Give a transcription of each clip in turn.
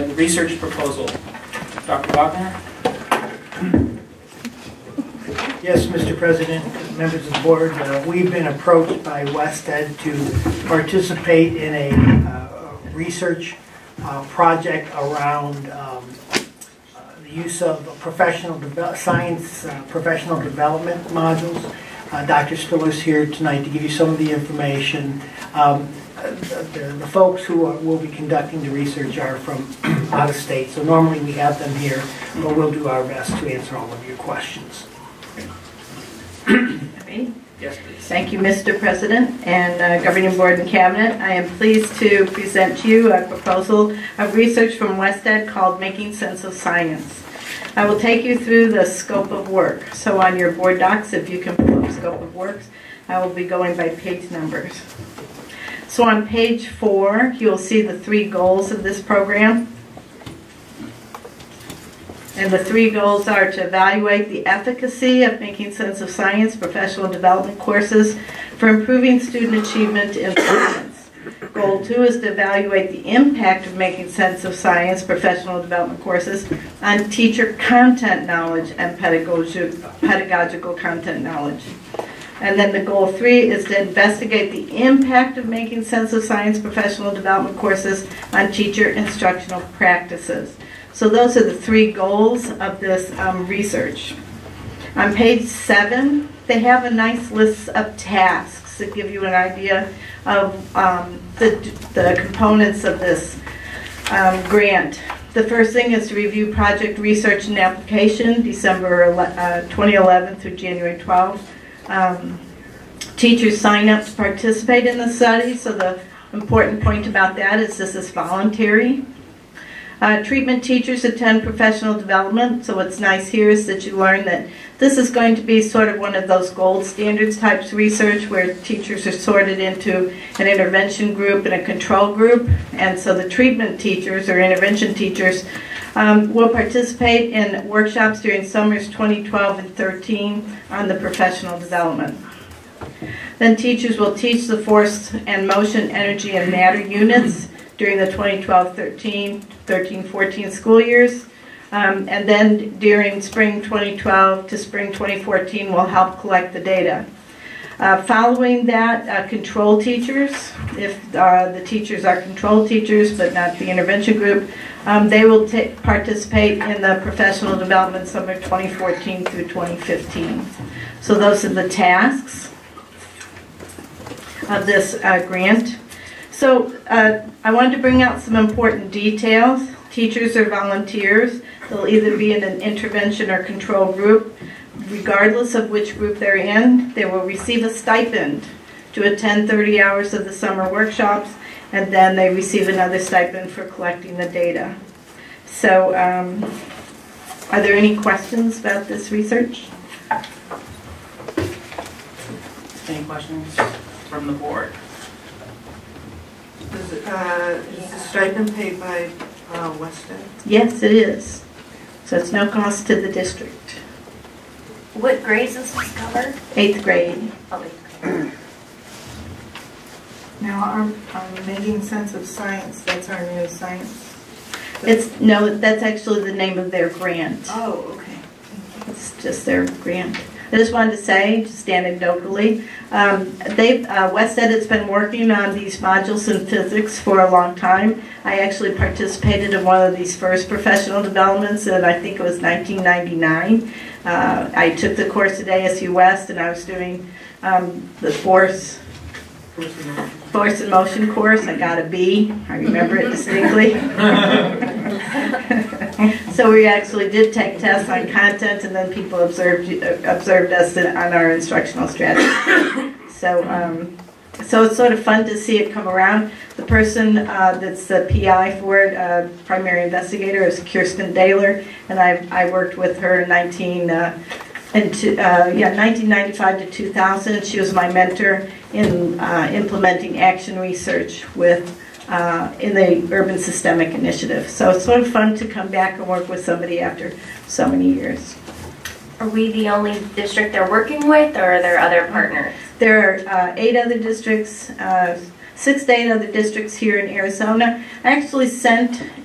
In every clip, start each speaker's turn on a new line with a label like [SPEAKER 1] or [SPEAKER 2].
[SPEAKER 1] the research proposal. Dr. Wagner?
[SPEAKER 2] Yes, Mr. President, members of the board, we've been approached by WestEd to participate in a research project around the use of science professional development modules. Dr. Spiller's here tonight to give you some of the information. The folks who will be conducting the research are from out of state, so normally we have them here, but we'll do our best to answer all of your questions.
[SPEAKER 1] Yes, please.
[SPEAKER 3] Thank you, Mr. President and Governing Board and Cabinet. I am pleased to present to you a proposal of research from WestEd called Making Sense of Science. I will take you through the scope of work. So on your board docs, if you can pull up scope of works, I will be going by page numbers. So on page 4, you'll see the 3 goals of this program. And the 3 goals are to evaluate the efficacy of Making Sense of Science professional development courses for improving student achievement in science. Goal 2 is to evaluate the impact of Making Sense of Science professional development courses on teacher content knowledge and pedagogical content knowledge. And then the goal 3 is to investigate the impact of Making Sense of Science professional development courses on teacher instructional practices. So those are the 3 goals of this research. On page 7, they have a nice list of tasks that give you an idea of the components of this grant. The first thing is to review project research and application, December 2011 through January 12. Teachers sign up to participate in the study, so the important point about that is this is voluntary. Treatment teachers attend professional development, so what's nice here is that you learn that this is going to be sort of one of those gold standards types of research where teachers are sorted into an intervention group and a control group, and so the treatment teachers or intervention teachers will participate in workshops during summers 2012 and 13 on the professional development. Then teachers will teach the force and motion, energy, and matter units during the 2012-13, 13-14 school years. And then during spring 2012 to spring 2014, we'll help collect the data. Following that, control teachers, if the teachers are control teachers but not the intervention group, they will participate in the professional development summer 2014 through 2015. So those are the tasks of this grant. So I wanted to bring out some important details. Teachers are volunteers. They'll either be in an intervention or control group. Regardless of which group they're in, they will receive a stipend to attend 30 hours of the summer workshops, and then they receive another stipend for collecting the data. So are there any questions about this research?
[SPEAKER 1] Any questions from the board?
[SPEAKER 4] Is the stipend paid by WestEd?
[SPEAKER 3] Yes, it is. So it's no cost to the district.
[SPEAKER 5] What grades does this cover?
[SPEAKER 3] 8th grade.
[SPEAKER 5] Oh, 8th grade.
[SPEAKER 4] Now, our Making Sense of Science, that's our new science.
[SPEAKER 3] No, that's actually the name of their grant.
[SPEAKER 4] Oh, okay.
[SPEAKER 3] It's just their grant. I just wanted to say, just anecdotally, WestEd has been working on these modules in physics for a long time. I actually participated in one of these first professional developments, and I think it was 1999. I took the course at ASU West, and I was doing the force and motion course. I got a B. I remember it distinctly. So we actually did take tests on content, and then people observed us on our instructional strategy. So it's sort of fun to see it come around. The person that's the PI for it, primary investigator, is Kirsten Daler, and I worked with her in 1995 to 2000. She was my mentor in implementing action research in the Urban Systemic Initiative. So it's sort of fun to come back and work with somebody after so many years.
[SPEAKER 5] Are we the only district they're working with, or are there other partners?
[SPEAKER 3] There are 8 other districts. 6 to 8 other districts here in Arizona. I actually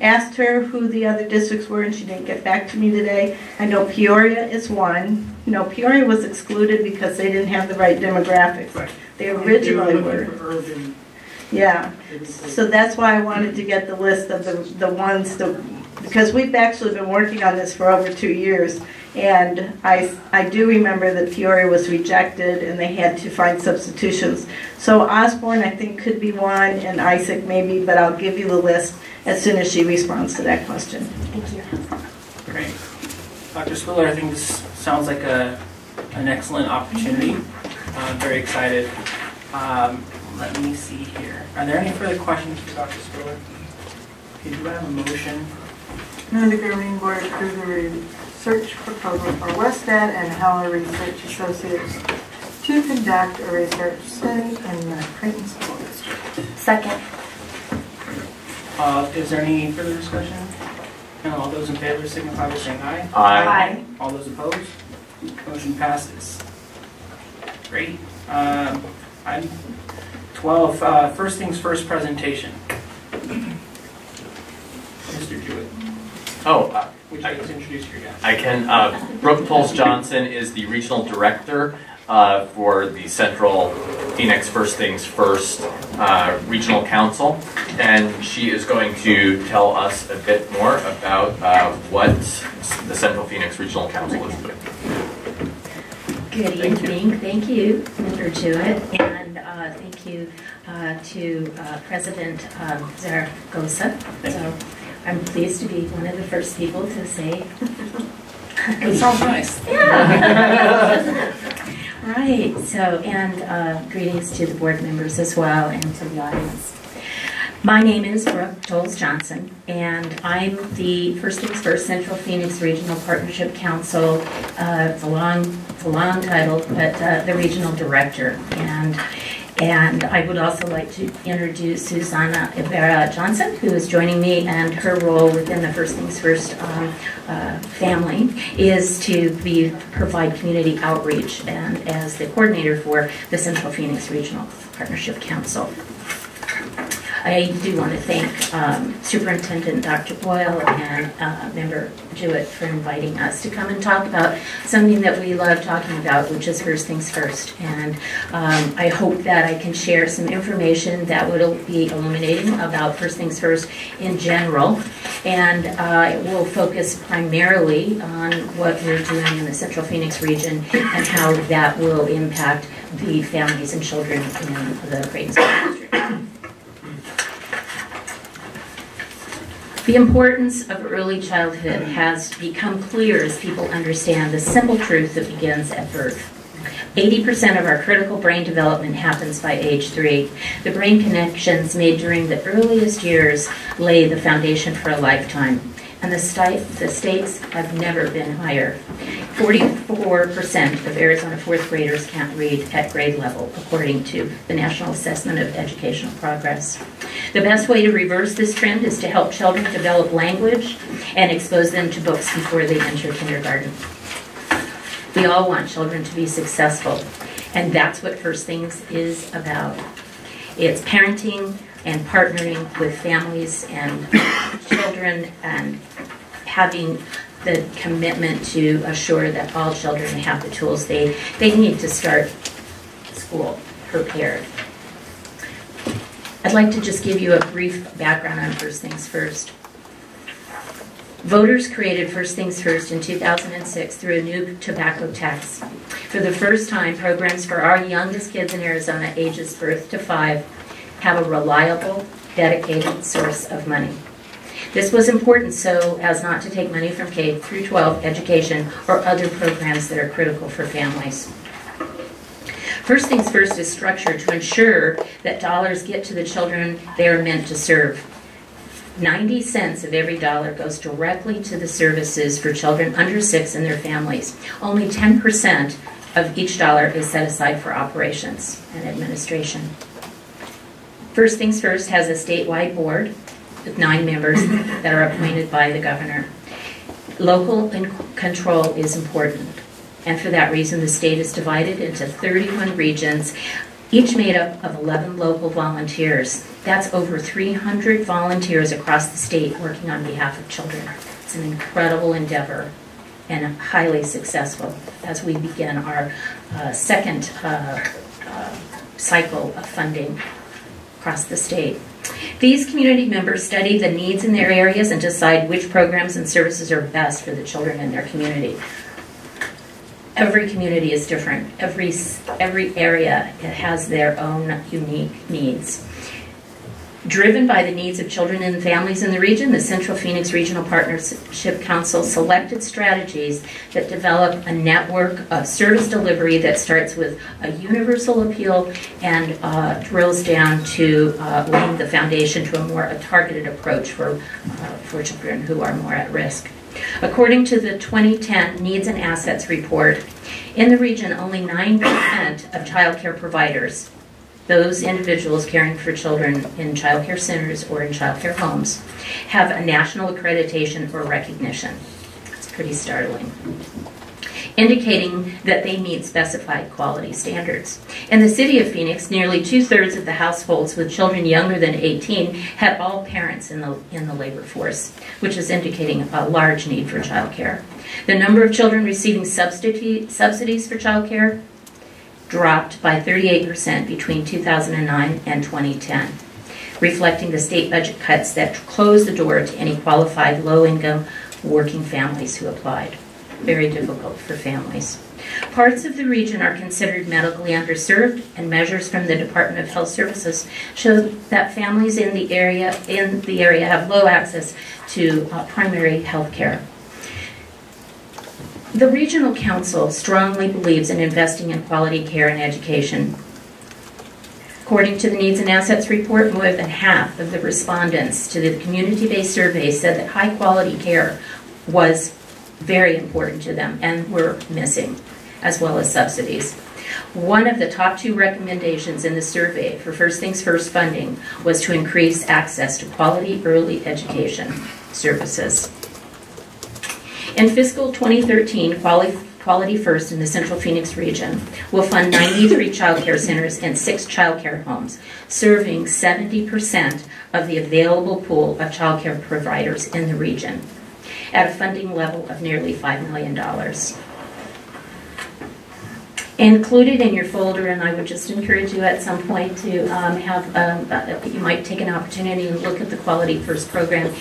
[SPEAKER 3] asked her who the other districts were, and she didn't get back to me today. I know Peoria is one. Peoria was excluded because they didn't have the right demographics.
[SPEAKER 2] Right.
[SPEAKER 3] They originally
[SPEAKER 2] They
[SPEAKER 3] were.
[SPEAKER 2] looking for urban.
[SPEAKER 3] Yeah, so that's why I wanted to get the list of the ones that, because we've actually been working on this for over 2 years, and I do remember that Peoria was rejected and they had to find substitutions. So Osborne, I think, could be one, and Isaac maybe, but I'll give you the list as soon as she responds to that question.
[SPEAKER 5] Thank you.
[SPEAKER 1] Great. Dr. Spiller, I think this sounds like an excellent opportunity. I'm very excited. Let me see here. Are there any further questions for Dr. Spiller? Okay, do I have a motion?
[SPEAKER 4] Move the governing board approve the research proposal for Wested and Heller Research Associates to conduct a research study in the Creighton School District.
[SPEAKER 5] Second.
[SPEAKER 1] Is there any further discussion? And all those in favor signify by saying aye.
[SPEAKER 5] Aye.
[SPEAKER 1] All those opposed? Motion passes. Great. Item 12, first things first presentation. Mr. Jewett, would you like to introduce your guest?
[SPEAKER 6] I can. Brooke Tolles-Johnson is the regional director for the Central Phoenix First Things First Regional Council, and she is going to tell us a bit more about what the Central Phoenix Regional Council is doing.
[SPEAKER 7] Good evening. Thank you, Member Jewett, and thank you to President Zaragoza. So I'm pleased to be one of the first people to say.
[SPEAKER 1] It sounds nice.
[SPEAKER 7] Yeah. Right. So, and greetings to the board members as well and to the audience. My name is Brooke Tolles-Johnson, and I'm the First Things First Central Phoenix Regional Partnership Council. It's a long title, but the regional director. And I would also like to introduce Susanna Ibarra Johnson, who is joining me, and her role within the First Things First family is to provide community outreach and as the coordinator for the Central Phoenix Regional Partnership Council. I do want to thank Superintendent Dr. Boyle and Member Jewett for inviting us to come and talk about something that we love talking about, which is First Things First. And I hope that I can share some information that will be illuminating about First Things First in general. And it will focus primarily on what we're doing in the Central Phoenix region and how that will impact the families and children in the Creighton School District. The importance of early childhood has become clear as people understand the simple truth that begins at birth. 80% of our critical brain development happens by age 3. The brain connections made during the earliest years lay the foundation for a lifetime, and the stakes have never been higher. 44% of Arizona fourth graders can't read at grade level, according to the National Assessment of Educational Progress. The best way to reverse this trend is to help children develop language and expose them to books before they enter kindergarten. We all want children to be successful, and that's what First Things is about. It's parenting and partnering with families and children and having the commitment to assure that all children have the tools they need to start school prepared. I'd like to just give you a brief background on First Things First. Voters created First Things First in 2006 through a new tobacco tax. For the first time, programs for our youngest kids in Arizona, ages birth to 5, have a reliable, dedicated source of money. This was important so as not to take money from K through 12 education or other programs that are critical for families. First Things First is structured to ensure that dollars get to the children they are meant to serve. 90 cents of every dollar goes directly to the services for children under 6 and their families. Only 10% of each dollar is set aside for operations and administration. First Things First has a statewide board with 9 members that are appointed by the governor. Local control is important, and for that reason the state is divided into 31 regions each made up of 11 local volunteers. That's over 300 volunteers across the state working on behalf of children. It's an incredible endeavor and highly successful as we begin our second cycle of funding across the state. These community members study the needs in their areas and decide which programs and services are best for the children in their community. Every community is different. Every area has their own unique needs. Driven by the needs of children and families in the region, the Central Phoenix Regional Partnership Council selected strategies that develop a network of service delivery that starts with a universal appeal and drills down to laying the foundation to a more targeted approach for children who are more at risk. According to the 2010 Needs and Assets Report, in the region, only 9% of child care providers, those individuals caring for children in child care centers or in child care homes, have a national accreditation or recognition. It's pretty startling, indicating that they meet specified quality standards. In the city of Phoenix, nearly 2/3 of the households with children younger than 18 had all parents in the labor force, which is indicating a large need for child care. The number of children receiving subsidies for child care dropped by 38% between 2009 and 2010, reflecting the state budget cuts that closed the door to any qualified low-income working families who applied. Very difficult for families. Parts of the region are considered medically underserved, and measures from the Department of Health Services show that families in the area have low access to primary health care. The Regional Council strongly believes in investing in quality care and education. According to the Needs and Assets Report, more than half of the respondents to the community-based survey said that high-quality care was very important to them and were missing, as well as subsidies. One of the top 2 recommendations in the survey for First Things First funding was to increase access to quality early education services. In fiscal 2013, Quality First in the Central Phoenix region will fund 93 child care centers and 6 child care homes, serving 70% of the available pool of child care providers in the region, at a funding level of nearly $5 million. Included in your folder, and I would just encourage you at some point to you might take an opportunity and look at the Quality First program